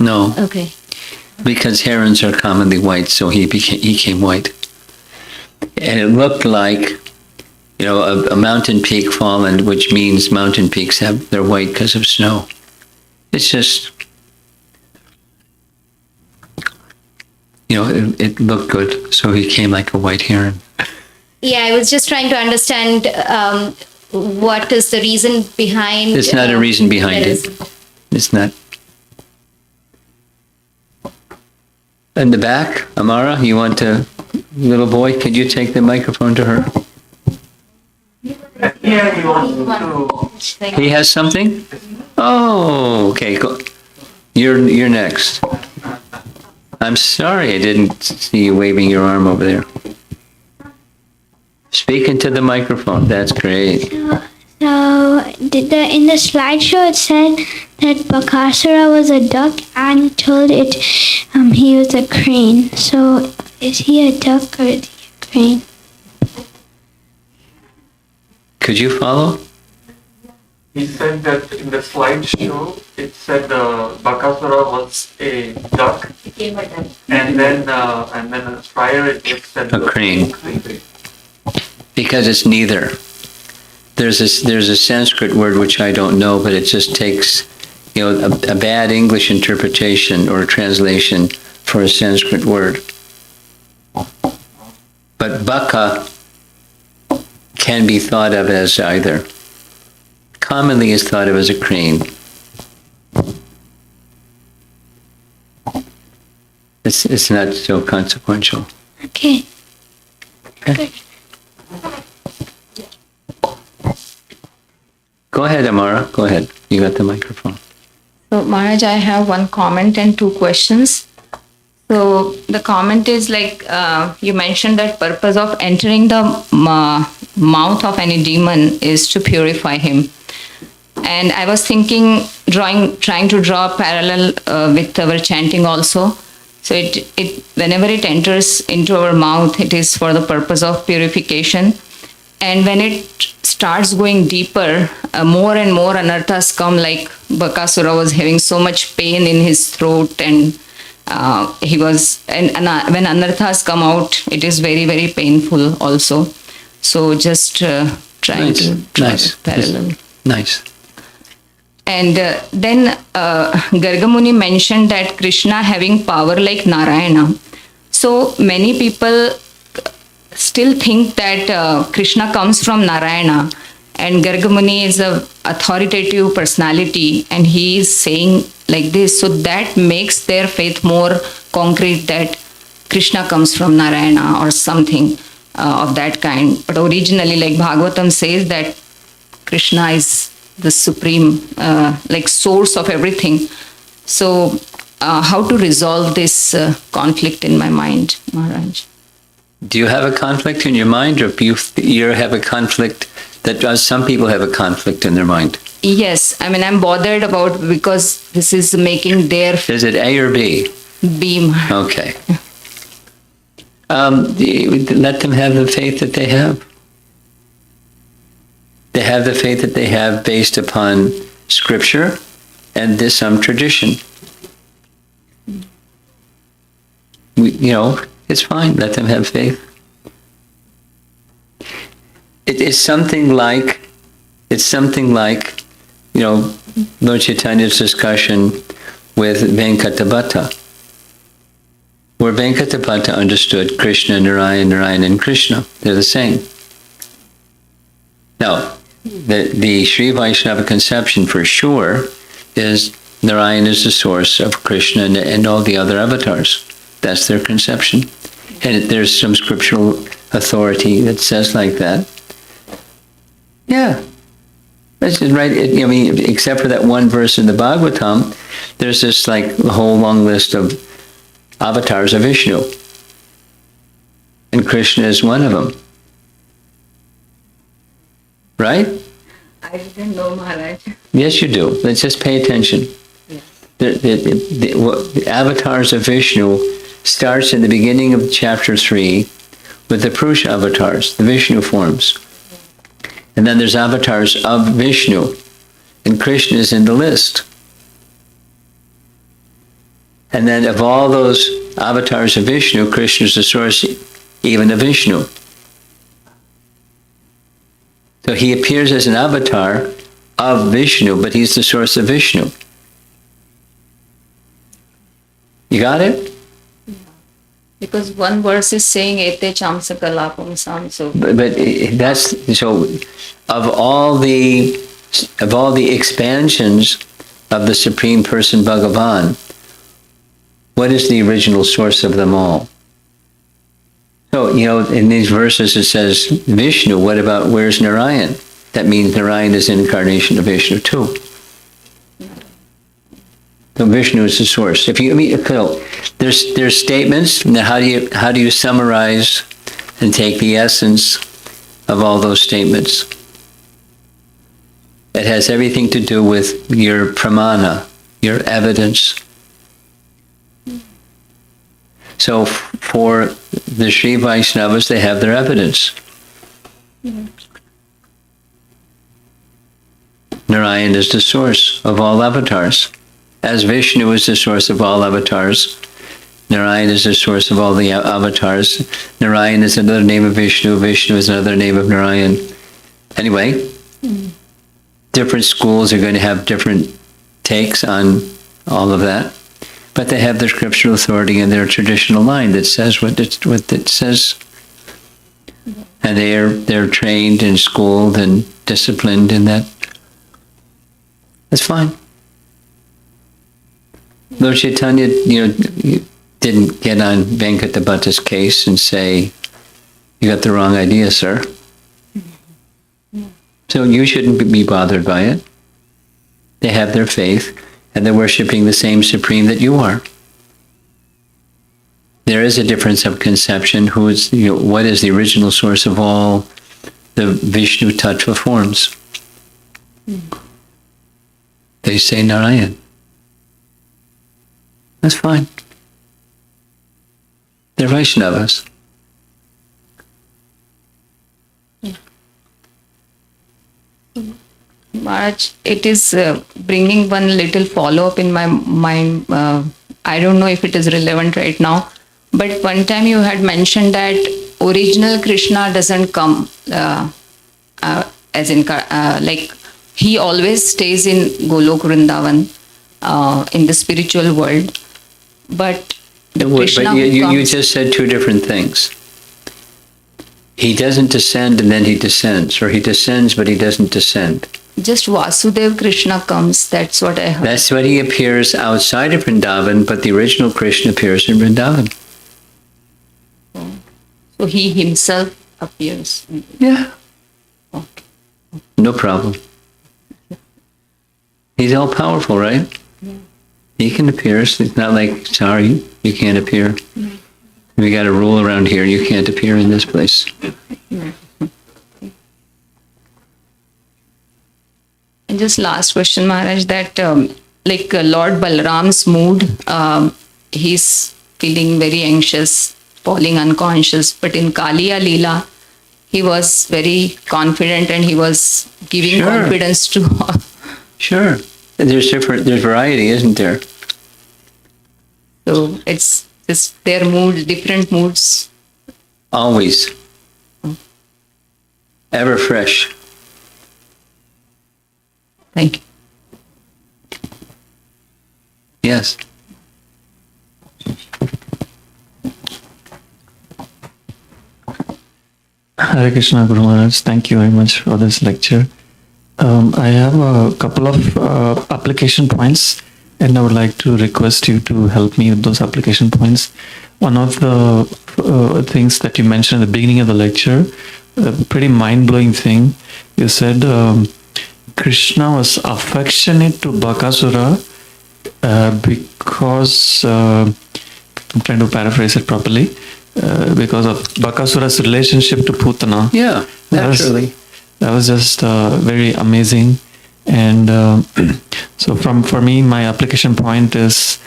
No. Okay. Because herons are commonly white, so he came white. And it looked like, a mountain peak fallen, which means mountain peaks they're white because of snow. It's just, it looked good, so he came like a white heron. Yeah, I was just trying to understand what is the reason behind. There's not a reason behind it. It's not. In the back, Amara, little boy, could you take the microphone to her? He has something? Oh, okay, go. You're next. I'm sorry I didn't see you waving your arm over there. Speak into the microphone, that's great. So, in the slideshow it said that Bakasura was a duck and you told it he was a crane. So, is he a duck or is he a crane? Could you follow? He said that in the slideshow, it said Bakasura was a duck, and then prior it said A crane. Because it's neither. There's a Sanskrit word which I don't know, but it just takes, a bad English interpretation or translation for a Sanskrit word. But baka can be thought of as either. Commonly is thought of as a crane. It's not so consequential. Okay. Okay. Go ahead, Amara. Go ahead. You got the microphone. So, Maharaj, I have one comment and two questions. So, the comment is like you mentioned that purpose of entering the mouth of any demon is to purify him. And I was thinking, trying to draw a parallel with our chanting also. So, it whenever it enters into our mouth, it is for the purpose of purification. And when it starts going deeper, more and more anarthas come, like Bakasura was having so much pain in his throat, and when anarthas come out, it is very, very painful also. So just trying to draw a parallel. Nice. And then Gargamuni mentioned that Krishna having power like Narayana. So many people still think that Krishna comes from Narayana, and Gargamuni is a authoritative personality, and he is saying like this. So that makes their faith more concrete, that Krishna comes from Narayana or something of that kind. But originally, like Bhagavatam says, that Krishna is the supreme, source of everything. So how to resolve this conflict in my mind, Maharaj? Do you have a conflict in your mind, or do you have a conflict that some people have a conflict in their mind? Yes, I mean, I'm bothered about, because this is making their Is it A or B? beam. Okay. Let them have the faith that they have. They have the faith that they have based upon scripture and some tradition. It's fine. Let them have faith. It's something like, Lord Chaitanya's discussion with Venkatabhatta, where Venkatabhatta understood Krishna, Narayana, and Krishna. They're the same. Now, the Sri Vaishnava conception for sure is Narayana is the source of Krishna and all the other avatars. That's their conception. And there's some scriptural authority that says like that. Yeah. That's right. Except for that one verse in the Bhagavatam, there's this whole long list of avatars of Vishnu. And Krishna is one of them. Right? I didn't know, Maharaj. Yes, you do. Let's just pay attention. Yes. The avatars of Vishnu starts in the beginning of chapter 3 with the Purusha avatars, the Vishnu forms. And then there's avatars of Vishnu, and Krishna is in the list. And then of all those avatars of Vishnu, Krishna is the source even of Vishnu. So he appears as an avatar of Vishnu, but he's the source of Vishnu. You got it? Because one verse is saying ete chamsa kalapam sam. So But that's so. Of all the expansions of the Supreme Person Bhagavan, what is the original source of them all? So in these verses it says Vishnu. What about where's Narayan? That means Narayan is an incarnation of Vishnu too. So Vishnu is the source. There's statements. Now how do you summarize and take the essence of all those statements? It has everything to do with your pramana, your evidence. So for the Sri Vaishnavas, they have their evidence. Narayan is the source of all avatars. As Vishnu is the source of all avatars, Narayan is the source of all the avatars. Narayan is another name of Vishnu. Vishnu is another name of Narayan. Anyway, different schools are going to have different takes on all of that, but they have their scriptural authority and their traditional line that says what it says, and they're trained and schooled and disciplined in that. That's fine. Lord Chaitanya, didn't get on Venkatabhatta's case and say, "You got the wrong idea, sir." So you shouldn't be bothered by it. They have their faith, and they're worshiping the same Supreme that you are. There is a difference of conception. What is the original source of all the Vishnu Tattva forms? They say Narayan. That's fine. They're Vaishnavas. Maharaj, it is bringing one little follow-up in my mind. I don't know if it is relevant right now, but one time you had mentioned that original Krishna doesn't come as in like he always stays in Golok Vrindavan in the spiritual world, but Krishna you just said two different things. He doesn't descend and then he descends, or he descends but he doesn't descend. Just Vasudev Krishna comes, that's what I heard. That's what he appears outside of Vrindavan, but the original Krishna appears in Vrindavan. So he himself appears. Yeah. Okay. No problem. He's all powerful, right? Yeah. He can appear. It's not like, sorry, you can't appear. We got a rule around here, you can't appear in this place. And just last question, Maharaj, that Lord Balram's mood, he's feeling very anxious, falling unconscious, but in Kaliya Leela, he was very confident and he was giving Sure. confidence to all. Sure. There's variety, isn't there? So it's just their moods, different moods. Always. Ever fresh. Thank you. Yes. Hare Krishna, Guru Maharaj. Thank you very much for this lecture. I have a couple of application points, and I would like to request you to help me with those application points. One of the things that you mentioned at the beginning of the lecture, a pretty mind-blowing thing, you said Krishna was affectionate to Bakasura because, I'm trying to paraphrase it properly, because of Bakasura's relationship to Putana. Yeah, naturally. That was just very amazing. And so for me, my application point is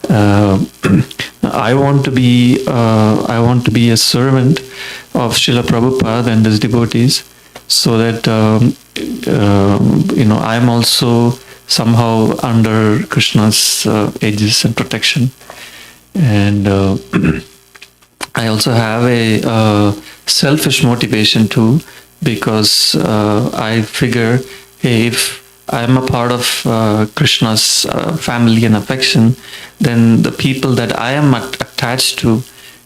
I want to be a servant of Srila Prabhupada and his devotees, so that I am also somehow under Krishna's aegis and protection. And I also have a selfish motivation too, because I figure, hey, if I'm a part of Krishna's family and affection, then the people that I am attached to,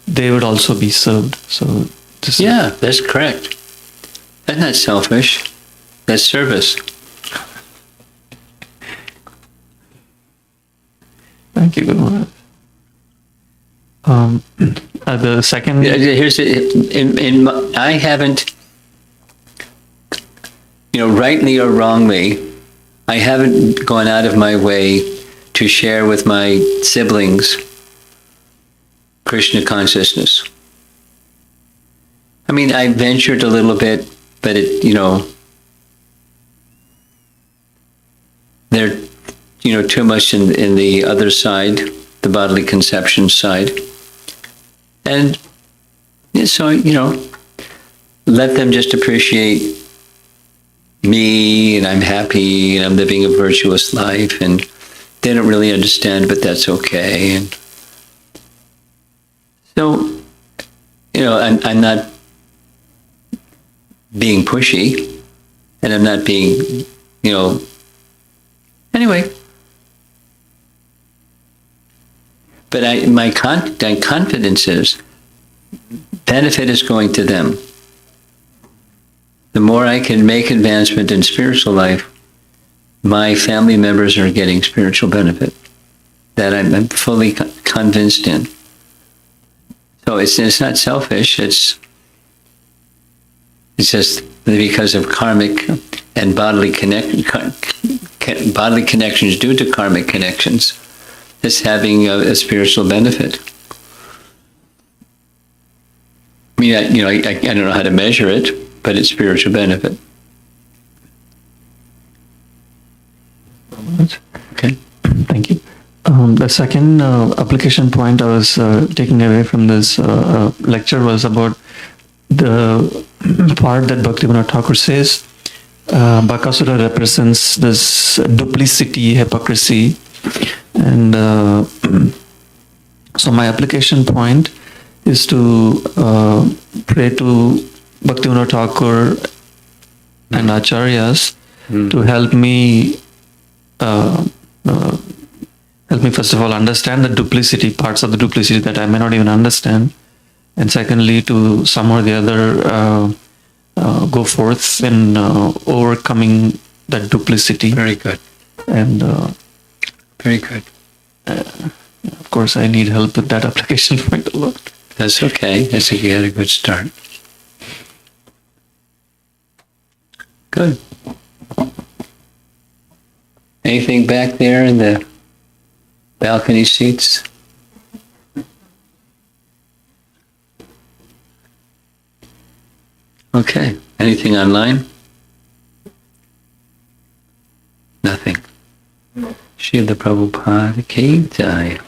they would also be served. So That's correct. That's not selfish. That's service. Thank you, Guru Maharaj. The second... I haven't, rightly or wrongly, I haven't gone out of my way to share with my siblings Krishna consciousness. I mean, I ventured a little bit, but they're, too much in the other side, the bodily conception side. And so, let them just appreciate, me and I'm happy and I'm living a virtuous life, and they don't really understand, but that's okay. And so, I'm not being pushy, and I'm not being, anyway. But my confidence is benefit is going to them. The more I can make advancement in spiritual life, my family members are getting spiritual benefit. That I'm fully convinced in. So it's not selfish. It's just because of karmic and bodily connections due to karmic connections. It's having a spiritual benefit. I mean, I don't know how to measure it, but it's spiritual benefit. Okay. Thank you. The second application point I was taking away from this lecture was about the part that Bhaktivinoda Thakur says Bakasura represents this duplicity, hypocrisy, and so my application point is to pray to Bhaktivinoda Thakur and Acharyas to help me first of all understand the duplicity, parts of the duplicity that I may not even understand, and secondly to some or the other go forth in overcoming that duplicity. Very good. And very good. Of course, I need help with that application point a lot. That's okay. I think you had a good start. Good. Anything back there in the balcony seats? Okay. Anything online? Nothing. Srila Prabhupada ki jai.